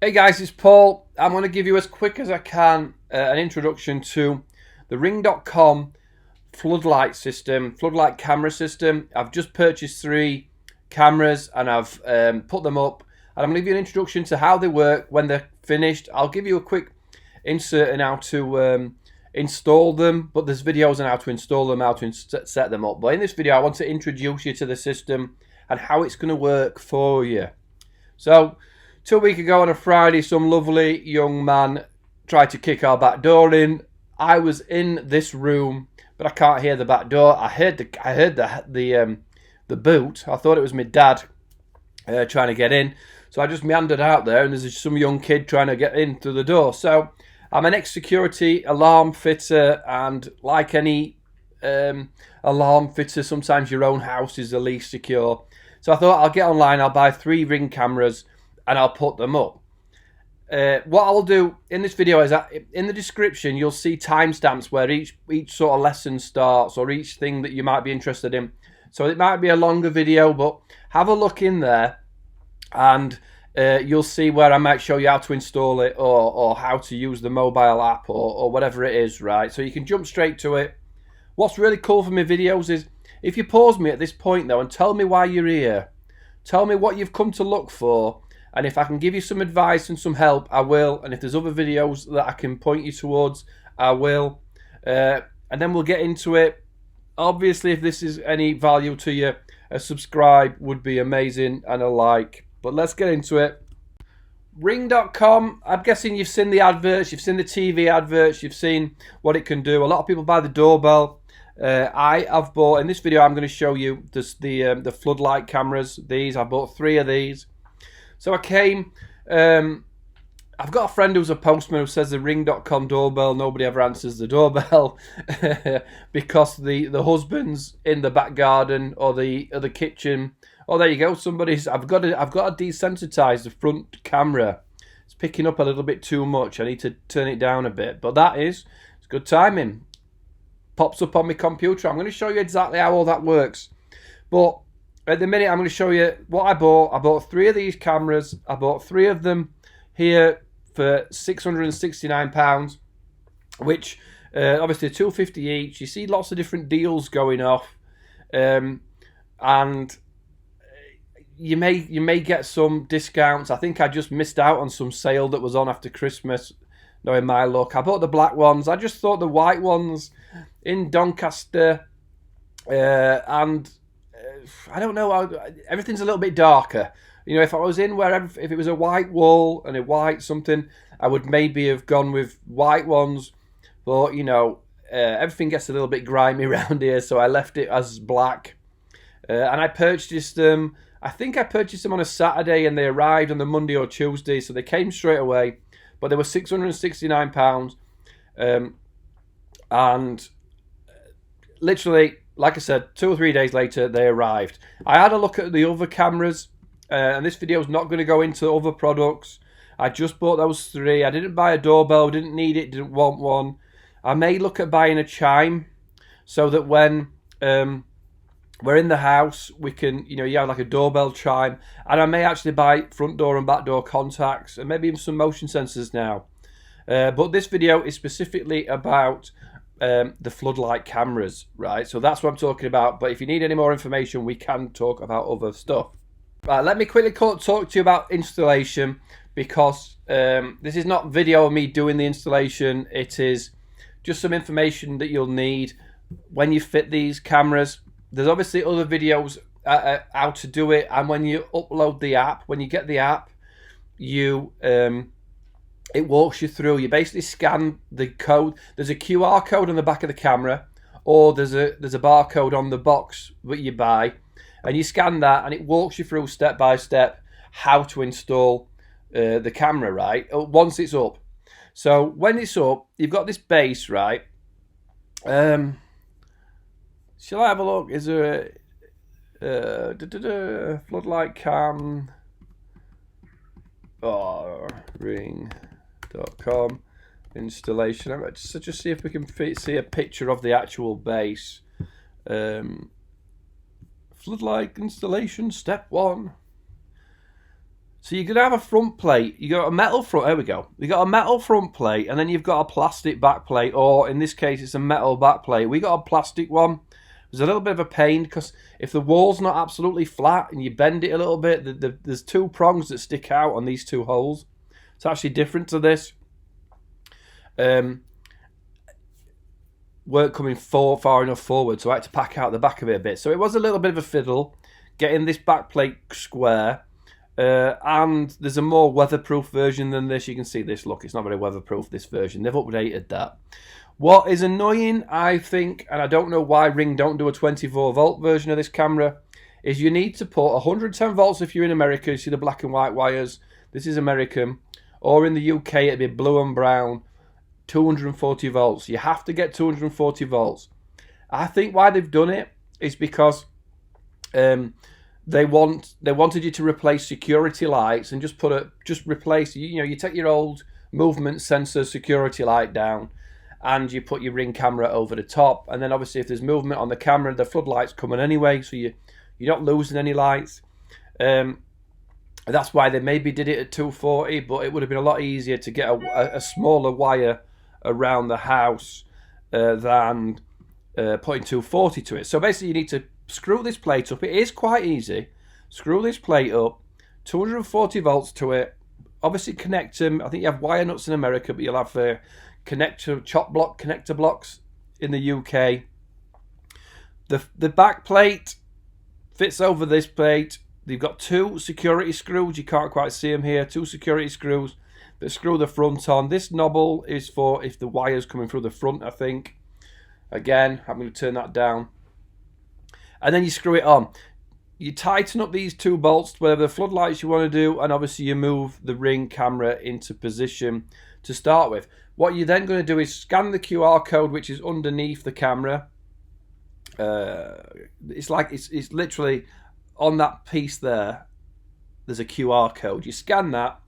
Hey guys, it's Paul. I'm going to give you as quick as I can an introduction to the Ring.com Floodlight system, Floodlight camera system. I've just purchased 3 cameras and I've put them up, and I'm going to give you an introduction to how they work when they're finished. I'll give you a quick insert in how to install them, but there's videos on how to install them, how to set them up. But in this video I want to introduce you to the system and how it's going to work for you. So 2 weeks ago on a Friday, some lovely young man tried to kick our back door in. I was in this room, but I can't hear the back door. I heard the boot. I thought it was my dad trying to get in. So I just meandered out there, and there's some young kid trying to get in through the door. So I'm an ex-security alarm fitter, and like any alarm fitter, sometimes your own house is the least secure. So I thought I'll get online, I'll buy 3 Ring cameras, and I'll put them up. What I'll do in this video is that in the description you'll see timestamps where each sort of lesson starts, or each thing that you might be interested in. So it might be a longer video, but have a look in there, and you'll see where I might show you how to install it, or how to use the mobile app, or whatever it is, right? So you can jump straight to it. What's really cool for my videos is if you pause me at this point though and tell me why you're here, tell me what you've come to look for, and if I can give you some advice and some help, I will. And if there's other videos that I can point you towards, I will. And then we'll get into it. Obviously, if this is any value to you, a subscribe would be amazing, and a like. But let's get into it. Ring.com, I'm guessing you've seen the adverts, you've seen the TV adverts, you've seen what it can do. A lot of people buy the doorbell. I have bought, in this video I'm going to show you the floodlight cameras. I bought 3 of these. So I came, I've got a friend who's a postman who says the Ring.com doorbell, nobody ever answers the doorbell because the husband's in the back garden or the kitchen. Oh, there you go, I've got to desensitize the front camera. It's picking up a little bit too much. I need to turn it down a bit, but it's good timing. Pops up on my computer. I'm going to show you exactly how all that works. But at the minute, I'm going to show you what I bought. I bought 3 of these cameras. I bought 3 of them here for £669, which obviously £250 each. You see lots of different deals going off, and you may get some discounts. I think I just missed out on some sale that was on after Christmas, knowing my luck. I bought the black ones. I just thought the white ones in Doncaster, and I don't know, everything's a little bit darker. You know, if I was in if it was a white wall and a white something, I would maybe have gone with white ones. But, you know, everything gets a little bit grimy around here, so I left it as black. And I purchased them, I think I purchased them on a Saturday, and they arrived on the Monday or Tuesday, so they came straight away. But they were £669. And literally, like I said, 2 or 3 days later, they arrived. I had a look at the other cameras, and this video is not going to go into other products. I just bought those 3. I didn't buy a doorbell, didn't need it, didn't want one. I may look at buying a chime, so that when we're in the house, we can, you have like a doorbell chime. And I may actually buy front door and back door contacts, and maybe even some motion sensors now. But this video is specifically about the floodlight cameras, right? So that's what I'm talking about. But if you need any more information, we can talk about other stuff. Right, let me quickly talk to you about installation, because this is not video of me doing the installation. It is just some information that you'll need when you fit these cameras. There's obviously other videos how to do it, and when you upload the app, when you get the app, it walks you through. You basically scan the code. There's a QR code on the back of the camera, or there's a barcode on the box that you buy, and you scan that, and it walks you through step by step how to install the camera, right? Once it's up. So when it's up, you've got this base, right? Shall I have a look? Is there a floodlight cam? Oh, Ring.com installation. Let's just see if we can see a picture of the actual base. Floodlight installation step 1. So you're going to have a front plate. You got a metal front. There we go. You got a metal front plate, and then you've got a plastic back plate, or in this case, it's a metal back plate. We got a plastic one. There's a little bit of a pain because if the wall's not absolutely flat and you bend it a little bit, there's two prongs that stick out on these two holes. It's actually different to this. Weren't coming far enough forward, so I had to pack out the back of it a bit. So it was a little bit of a fiddle getting this back plate square. And there's a more weatherproof version than this. You can see this. Look, it's not very weatherproof, this version. They've updated that. What is annoying, I think, and I don't know why Ring don't do a 24 volt version of this camera, is you need to put 110 volts if you're in America. You see the black and white wires. This is American. Or in the UK, it'd be blue and brown. 240 volts. You have to get 240 volts. I think why they've done it is because they wanted you to replace security lights and just replace, you take your old movement sensor security light down and you put your Ring camera over the top, and then obviously if there's movement on the camera, the floodlight's coming anyway, so you're not losing any lights. That's why they maybe did it at 240, but it would have been a lot easier to get a smaller wire around the house than putting 240 to it. So basically you need to screw this plate up. It is quite easy. Screw this plate up, 240 volts to it. Obviously connect them. I think you have wire nuts in America, but you'll have connector blocks in the UK. The back plate fits over this plate. They've got two security screws. You can't quite see them here. Two security screws that screw the front on. This knobble is for if the wire's coming through the front, I think. Again, I'm going to turn that down. And then you screw it on. You tighten up these two bolts to whatever the floodlights you want to do, and obviously you move the Ring camera into position to start with. What you're then going to do is scan the QR code, which is underneath the camera. It's literally on that piece there. There's a QR code. You scan that.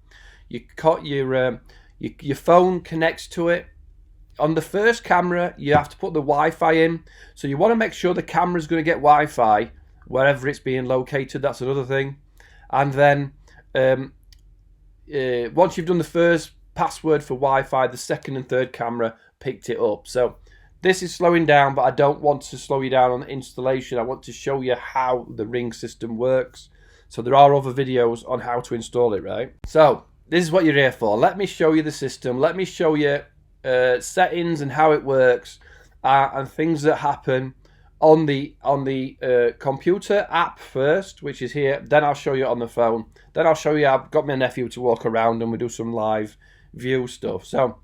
Your phone connects to it. On the first camera, you have to put the Wi-Fi in. So you want to make sure the camera's going to get Wi-Fi wherever it's being located. That's another thing. And then once you've done the first password for Wi-Fi, the second and third camera picked it up. So this is slowing down, but I don't want to slow you down on the installation. I want to show you how the Ring system works. So there are other videos on how to install it, right? So this is what you're here for. Let me show you the system. Let me show you settings and how it works and things that happen on the computer app first, which is here. Then I'll show you on the phone. Then I'll show you. I've got my nephew to walk around and we do some live view stuff. So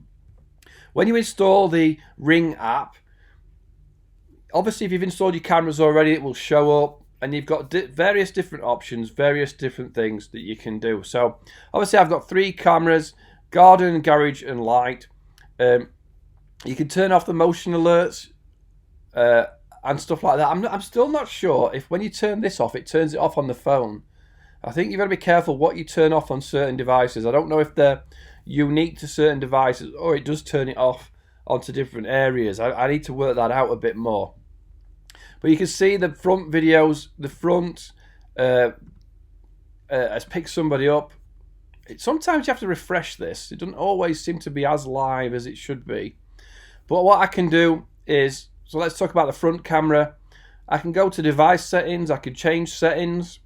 when you install the Ring app, obviously if you've installed your cameras already, it will show up, and you've got various different options, various different things that you can do. So obviously I've got 3 cameras: garden, garage and light. You can turn off the motion alerts and stuff like that. I'm still not sure if when you turn this off, it turns it off on the phone. I think you've got to be careful what you turn off on certain devices. I don't know if they're unique to certain devices or it does turn it off onto different areas. I need to work that out a bit more. But you can see the front videos. The front has picked somebody up. Sometimes you have to refresh this. It doesn't always seem to be as live as it should be. But what I can do is, so let's talk about the front camera. I can go to device settings. I can change settings.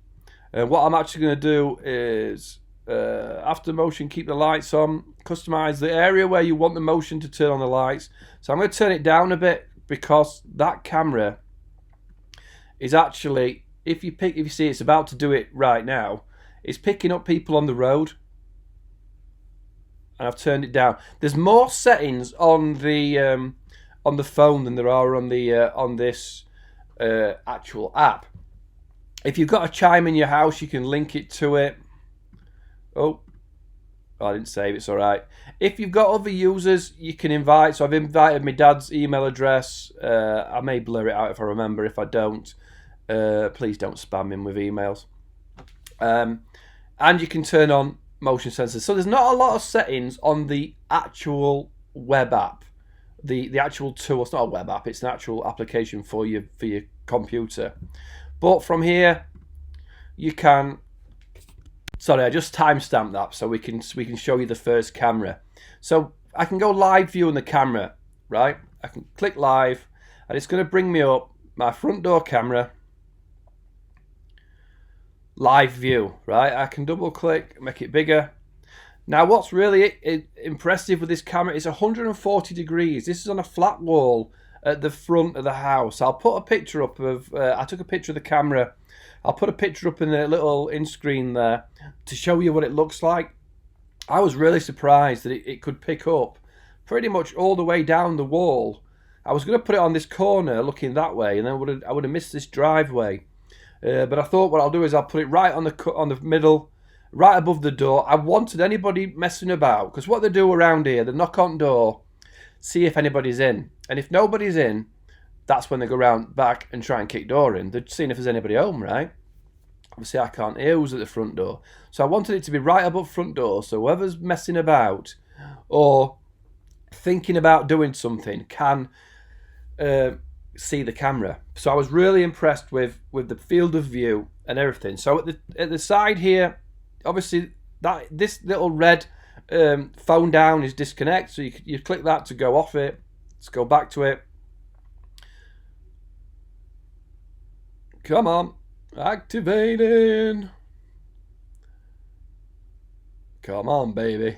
What I'm actually going to do is, after motion, keep the lights on. Customize the area where you want the motion to turn on the lights. So I'm going to turn it down a bit because that camera is actually, if you see, it's about to do it right now. It's picking up people on the road. And I've turned it down. There's more settings on the phone than there are on this actual app. If you've got a chime in your house, you can link it to it. Oh, I didn't save it. It's all right. If you've got other users, you can invite. So I've invited my dad's email address. I may blur it out if I remember. If I don't, please don't spam him with emails. And you can turn on motion sensors. So there's not a lot of settings on the actual web app. The actual tool. It's not a web app. It's an actual application for your computer. But from here, you can Sorry, I just timestamped that so we can show you the first camera. So I can go live view on the camera, right? I can click live, and it's going to bring me up my front door camera, live view, right? I can double click, make it bigger. Now what's really impressive with this camera is 140 degrees. This is on a flat wall at the front of the house. I'll put a picture up of, I took a picture of the camera. I'll put a picture up in the little in screen there to show you what it looks like. I was really surprised that it could pick up pretty much all the way down the wall. I was going to put it on this corner looking that way, and then I would have missed this driveway. But I thought what I'll do is I'll put it right on the middle, right above the door. I wanted anybody messing about, because what they do around here, they knock on door, see if anybody's in, and if nobody's in, that's when they go round back and try and kick door in. They're seeing if there's anybody home, right? Obviously I can't hear who's at the front door, so I wanted it to be right above front door, so whoever's messing about or thinking about doing something can see the camera. So I was really impressed with the field of view and everything. So at the side here, obviously this little red phone down is disconnect, so you click that to go off it. Let's go back to it. Come on, activating. Come on, baby.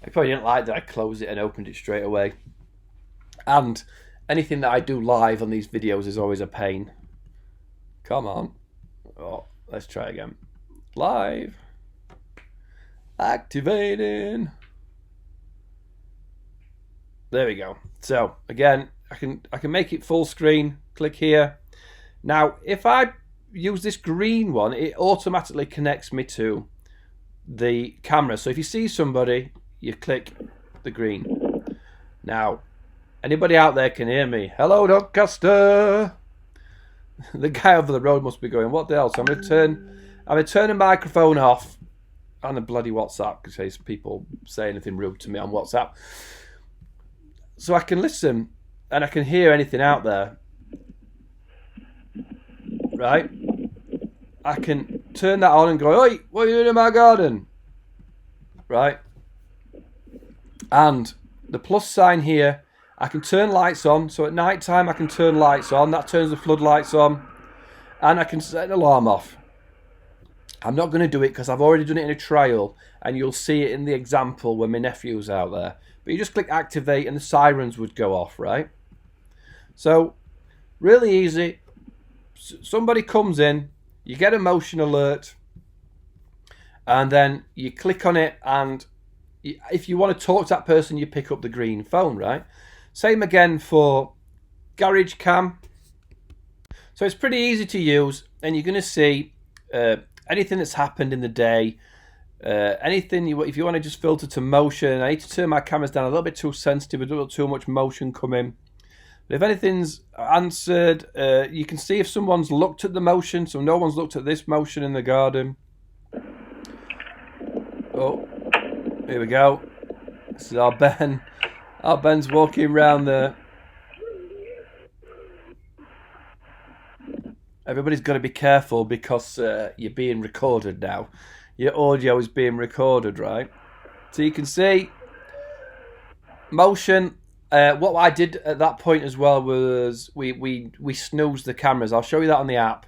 I probably didn't like that I closed it and opened it straight away. And anything that I do live on these videos is always a pain. Come on. Oh, let's try again. Live. Activating. There we go. So again, I can make it full screen. Click here. Now, if I use this green one, it automatically connects me to the camera. So if you see somebody, you click the green. Now, anybody out there can hear me. Hello, Doncaster. The guy over the road must be going, what the hell? So I'm going to turn the microphone off on the bloody WhatsApp, because there's people say anything rude to me on WhatsApp. So I can listen and I can hear anything out there. Right? I can turn that on and go, oi, what are you doing in my garden? Right? And the plus sign here, I can turn lights on. So at night time I can turn lights on. That turns the floodlights on. And I can set an alarm off. I'm not going to do it because I've already done it in a trial, and you'll see it in the example when my nephew's out there. But you just click activate and the sirens would go off, right? So, really easy. Somebody comes in, you get a motion alert, and then you click on it, and if you want to talk to that person, you pick up the green phone, right? Same again for garage cam. So it's pretty easy to use, and you're going to see anything that's happened in the day. Anything if you want to just filter to motion. I need to turn my cameras down a little bit too sensitive, a little too much motion coming. But if anything's answered, you can see if someone's looked at the motion. So no one's looked at this motion in the garden. Oh, here we go. This is our Ben. Our Ben's walking around there. Everybody's got to be careful because you're being recorded now. Your audio is being recorded, right? So you can see motion. What I did at that point as well was we snoozed the cameras. I'll show you that on the app.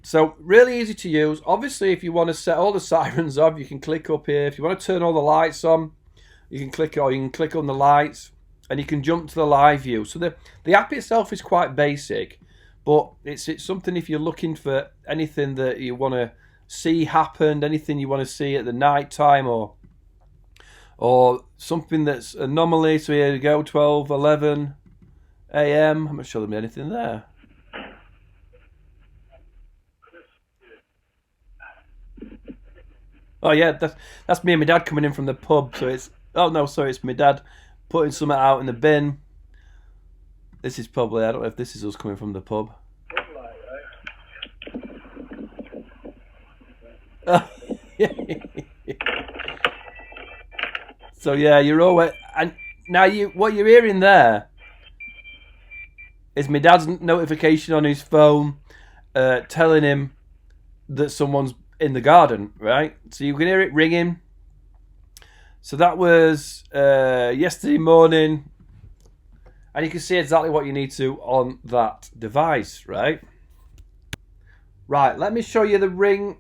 So really easy to use. Obviously, if you want to set all the sirens off, you can click up here. If you want to turn all the lights on, you can click on the lights, and you can jump to the live view. So the app itself is quite basic, but it's something if you're looking for anything that you want to see happen, anything you want to see at the night time, or something that's anomaly. So here we go, 12, 11 a.m. I'm not sure there'll be anything there. Oh yeah, that's me and my dad coming in from the pub. So it's it's my dad putting something out in the bin. This is probably, I don't know if this is us coming from the pub. So yeah, you're always, and now what you're hearing there is my dad's notification on his phone telling him that someone's in the garden, right? So you can hear it ringing. So that was yesterday morning, and you can see exactly what you need to on that device, right? Right, let me show you the Ring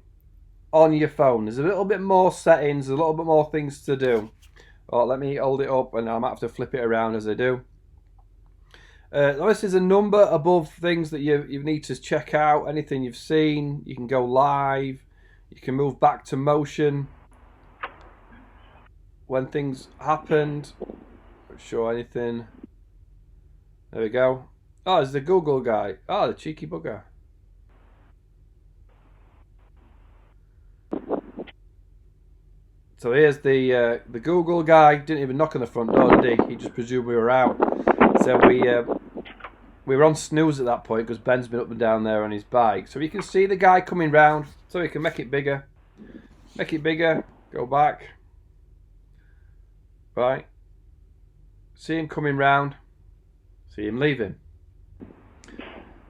on your phone. There's a little bit more settings, a little bit more things to do. Oh, let me hold it up, and I might have to flip it around as I do. This is a number above things that you need to check out. Anything you've seen, you can go live. You can move back to motion when things happened. Not show anything. There we go. Oh, it's the Google guy. Oh, the cheeky bugger. So here's the Google guy. Didn't even knock on the front door, did he? He just presumed we were out. So we were on snooze at that point because Ben's been up and down there on his bike. So you can see the guy coming round. So we can make it bigger. Make it bigger. Go back. Right. See him coming round. See him leaving.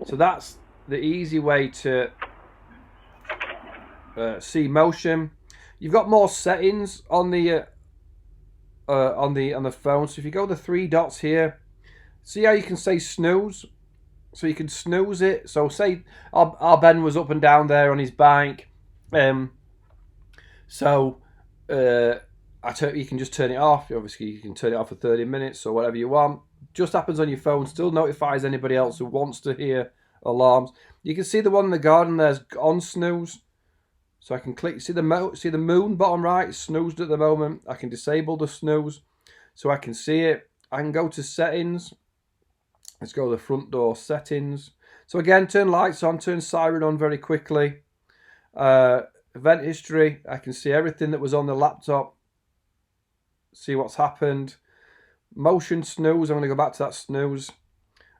So that's the easy way to see motion. You've got more settings on the phone. So if you go to the three dots here, see how you can say snooze. So you can snooze it. So say our Ben was up and down there on his bike. You can just turn it off. Obviously, you can turn it off for 30 minutes or whatever you want. Just happens on your phone. Still notifies anybody else who wants to hear alarms. You can see the one in the garden there's on snooze. So I can click. See the moon bottom right? It's snoozed at the moment. I can disable the snooze, so I can see it. I can go to settings. Let's go to the front door settings. So again, turn lights on, turn siren on very quickly. Event history. I can see everything that was on the laptop. See what's happened. Motion snooze. I'm going to go back to that snooze.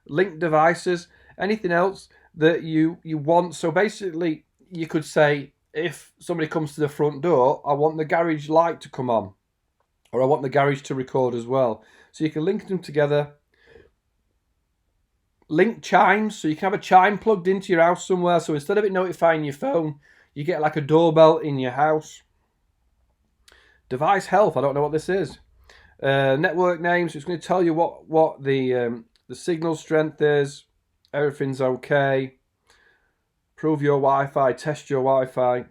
Link devices. Anything else that you want. So basically, you could say, if somebody comes to the front door, I want the garage light to come on. Or I want the garage to record as well. So you can link them together. Link chimes. So you can have a chime plugged into your house somewhere. So instead of it notifying your phone, you get like a doorbell in your house. Device health. I don't know what this is. Network names. So it's going to tell you what the signal strength is. Everything's okay. Prove your Wi-Fi, test your Wi-Fi.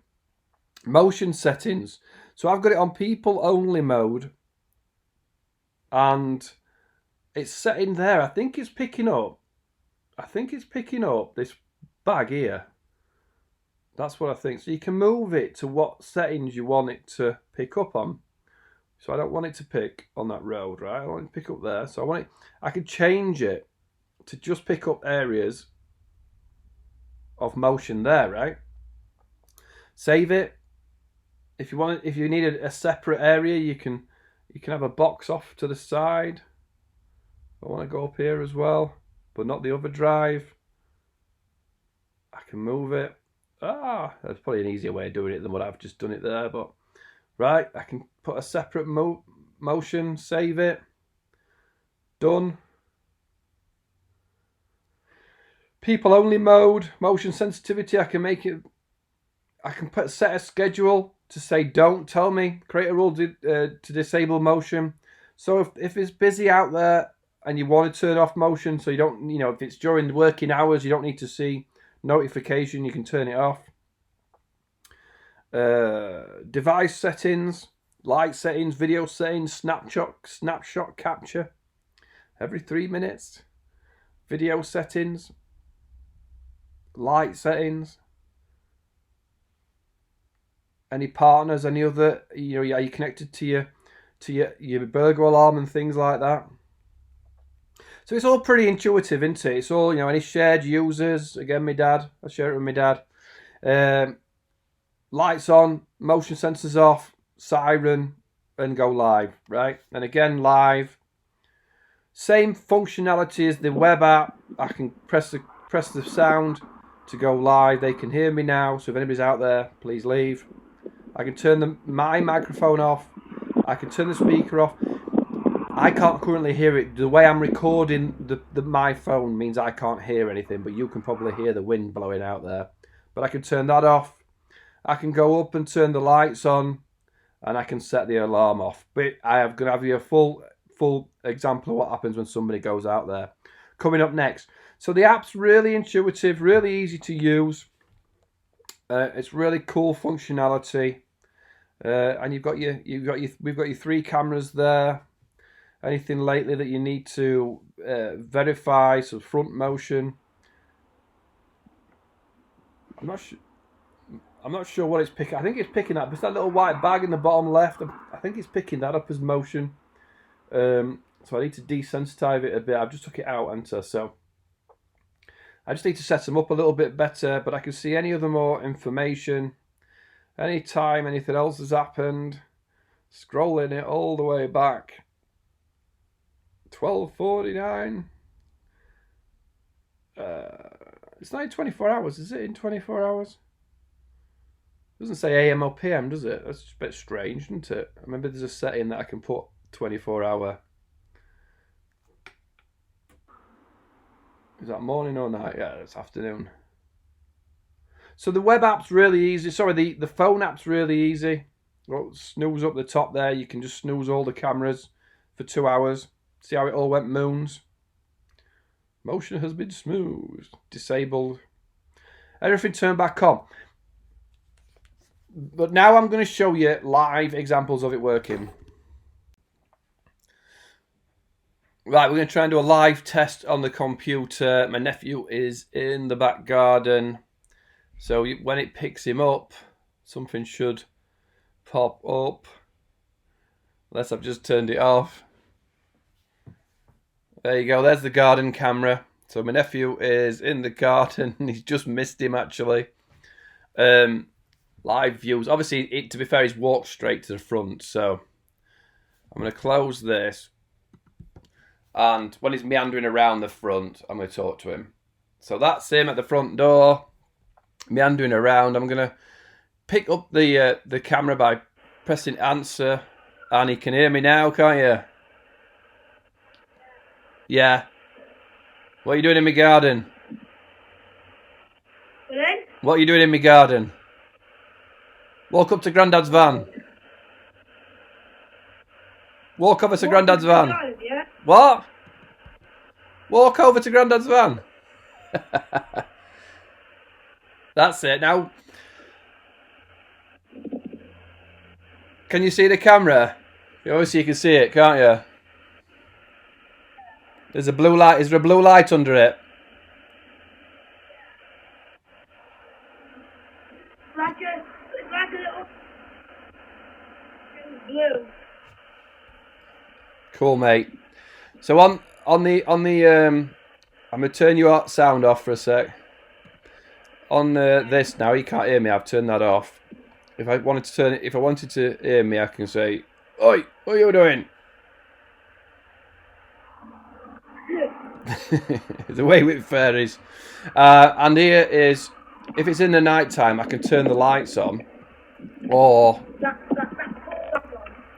Motion settings. So I've got it on people only mode. And it's set in there. I think it's picking up. This bag here. That's what I think. So you can move it to what settings you want it to pick up on. So I don't want it to pick on that road, right? I want it to pick up there. So I can change it to just pick up areas of motion there, right? Save it. If you need a separate area, you can have a box off to the side. I want to go up here as well, but not the other drive. I can move it. That's probably an easier way of doing it than what I've just done it there, but right, I can put a separate motion, save it. Done. People only mode, motion sensitivity. I can set a schedule to say don't tell me. Create a rule to disable motion. So if it's busy out there and you want to turn off motion, so you don't, if it's during working hours, you don't need to see notification, you can turn it off. Device settings, light settings, video settings, snapshot capture every 3 minutes. Video settings. Light settings, any partners, any other, are you connected to your burglar alarm and things like that. So it's all pretty intuitive, isn't it? It's all, any shared users. Again, my dad, I share it with my dad. Lights on, motion sensors off, siren, and go live, right? And again, live. Same functionality as the web app. I can press the sound to go live. They can hear me now, so if anybody's out there, please leave. I can turn my microphone off. I can turn the speaker off. I can't currently hear it. The way I'm recording my phone means I can't hear anything, but you can probably hear the wind blowing out there. But I can turn that off. I can go up and turn the lights on, and I can set the alarm off. But I am going to have you a full example of what happens when somebody goes out there. Coming up next. So the app's really intuitive, really easy to use. It's really cool functionality, and we've got your 3 cameras there. Anything lately that you need to verify, so front motion. I'm not sure what it's picking. I think it's picking up. It's that little white bag in the bottom left. I think it's picking that up as motion. So I need to desensitize it a bit. I've just took it out, so I just need to set them up a little bit better. But I can see any other more information, any time anything else has happened. Scrolling it all the way back. 12:49. It's not in 24 hours, is it? In 24 hours? It doesn't say AM or PM, does it? That's a bit strange, isn't it? I remember there's a setting that I can put 24-hour. Is that morning or night? Yeah, it's afternoon. So the web app's really easy. Sorry, the phone app's really easy. Well, snooze up the top there. You can just snooze all the cameras for 2 hours. See how it all went moons? Motion has been smoothed. Disabled. Everything turned back on. But now I'm going to show you live examples of it working. Right, we're going to try and do a live test on the computer. My nephew is in the back garden. So when it picks him up, something should pop up. Unless I've just turned it off. There you go, there's the garden camera. So my nephew is in the garden. He's just missed him, actually. Live views. Obviously, to be fair, he's walked straight to the front. So I'm going to close this. And when he's meandering around the front, I'm going to talk to him. So that's him at the front door, meandering around. I'm going to pick up the camera by pressing answer. And he can hear me now, can't you? Yeah. What are you doing in my garden? What are you doing in my garden? Walk up to Grandad's van. Walk over to Grandad's van. What? Walk over to Grandad's van. That's it. Now, can you see the camera? Obviously you can see it, can't you? There's a blue light. Is there a blue light under it? Like a little blue. Cool, mate. So on the I'm gonna turn your sound off for a sec. On this now, you can't hear me. I've turned that off. If I wanted to hear me, I can say, "Oi, what are you doing?" The way with fairies. And here is, if it's in the night time, I can turn the lights on, or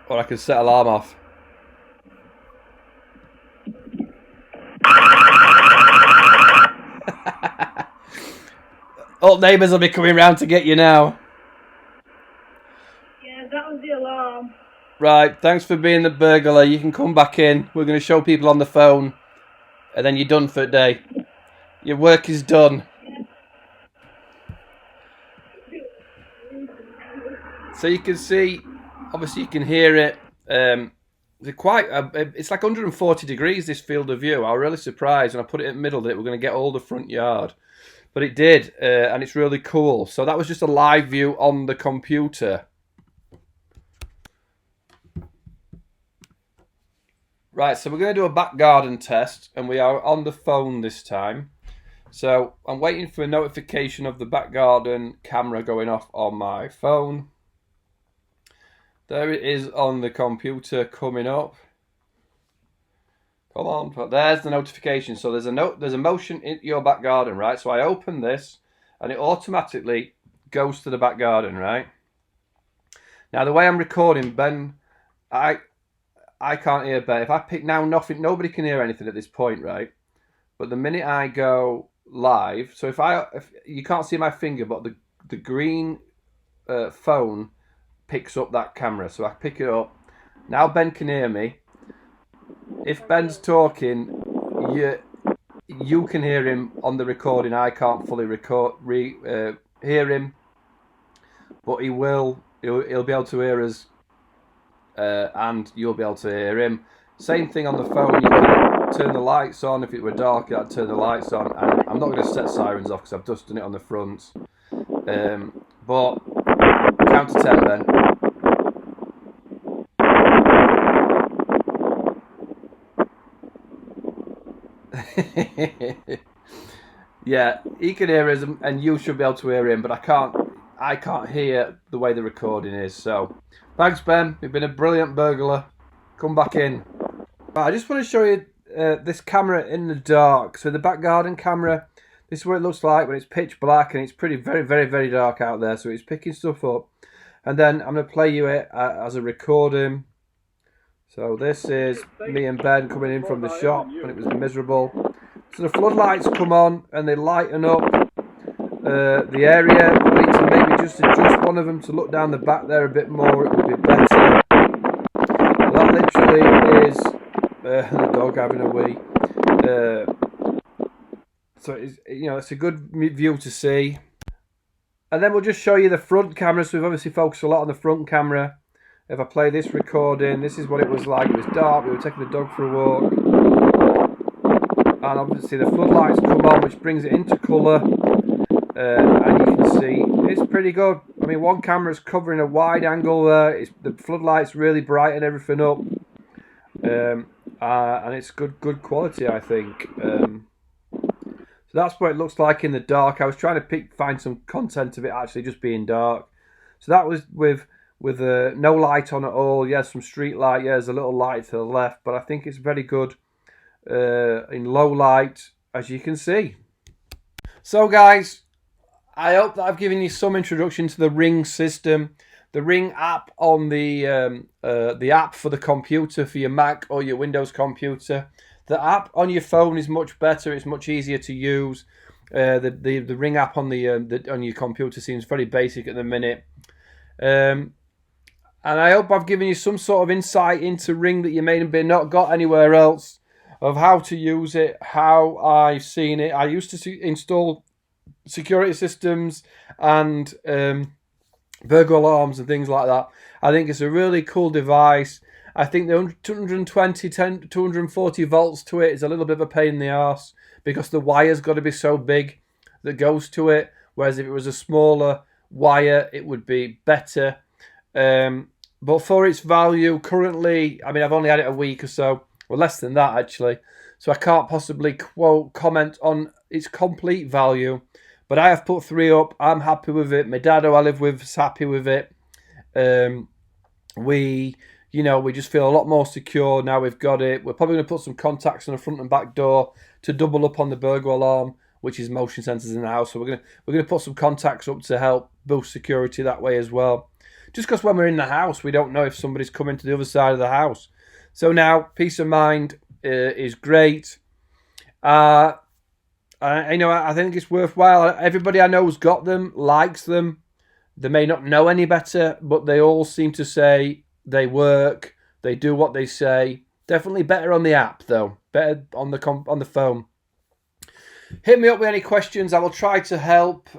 I can set alarm off. All neighbours will be coming round to get you now. Yeah, that was the alarm. Right, thanks for being the burglar. You can come back in. We're going to show people on the phone. And then you're done for the day. Your work is done. So you can see, obviously you can hear it. It's like 140 degrees, this field of view. I was really surprised when I put it in the middle that we're going to get all the front yard. But it did, and it's really cool. So that was just a live view on the computer. Right, so we're going to do a back garden test, and we are on the phone this time. So I'm waiting for a notification of the back garden camera going off on my phone. There it is on the computer coming up. Come on, there's the notification. So there's a motion in your back garden, right? So I open this, and it automatically goes to the back garden, right? Now the way I'm recording, Ben, I can't hear Ben. If I pick now, nobody can hear anything at this point, right? But the minute I go live, so if you can't see my finger, but the green phone picks up that camera. So I pick it up. Now Ben can hear me. If Ben's talking, you can hear him on the recording. I can't fully hear him, but he'll be able to hear us, and you'll be able to hear him. Same thing on the phone. You can turn the lights on. If it were dark, I'd turn the lights on. And I'm not going to set sirens off because I've just done it on the fronts. But count to 10 then. Yeah, he can hear us, and you should be able to hear him, but I can't hear the way the recording is. So thanks, Ben. You've been a brilliant burglar. Come back in. I just want to show you this camera in the dark. So the back garden camera, this is what it looks like when it's pitch black and it's very, very, very dark out there. So it's picking stuff up. And then I'm going to play you it as a recording. So this is me and Ben coming in from the shop when it was miserable. So the floodlights come on and they lighten up the area. I need to maybe just adjust one of them to look down the back there a bit more. It would be better. That literally is the dog having a wee. So it's a good view to see. And then we'll just show you the front camera. So we've obviously focused a lot on the front camera. If I play this recording, this is what it was like. It was dark. We were taking the dog for a walk. And obviously the floodlights come on, which brings it into colour. And you can see it's pretty good. I mean, one camera's covering a wide angle there. The floodlights really brighten everything up. And it's good quality, I think. So that's what it looks like in the dark. I was trying to find some content of it actually just being dark. So that was with no light on at all. Yeah, some street light. Yeah, there's a little light to the left, but I think it's very good in low light, as you can see. So guys, I hope that I've given you some introduction to the Ring system. The Ring app on the app for the computer, for your Mac or your Windows computer. The app on your phone is much better. It's much easier to use. The Ring app on on your computer seems very basic at the minute. And I hope I've given you some sort of insight into Ring that you may have not got anywhere else, of how to use it, how I've seen it. I used to install security systems and burglar alarms and things like that. I think it's a really cool device. I think the 240 volts to it is a little bit of a pain in the arse because the wire's got to be so big that goes to it. Whereas if it was a smaller wire, it would be better. But for its value, currently, I mean, I've only had it a week or so, or less than that actually. So I can't possibly comment on its complete value. But I have put 3 up. I'm happy with it. My dad, who I live with, is happy with it. We just feel a lot more secure now we've got it. We're probably going to put some contacts on the front and back door to double up on the burglar alarm, which is motion sensors in the house. So we're going to put some contacts up to help boost security that way as well. Just because when we're in the house, we don't know if somebody's coming to the other side of the house. So now, peace of mind is great. I think it's worthwhile. Everybody I know has got them, likes them. They may not know any better, but they all seem to say they work. They do what they say. Definitely better on the app, though. Better on the phone. Hit me up with any questions. I will try to help.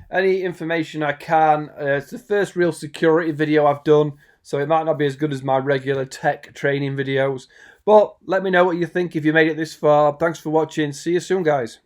Any information I can. It's the first real security video I've done, so it might not be as good as my regular tech training videos. But let me know what you think if you made it this far. Thanks for watching. See you soon, guys.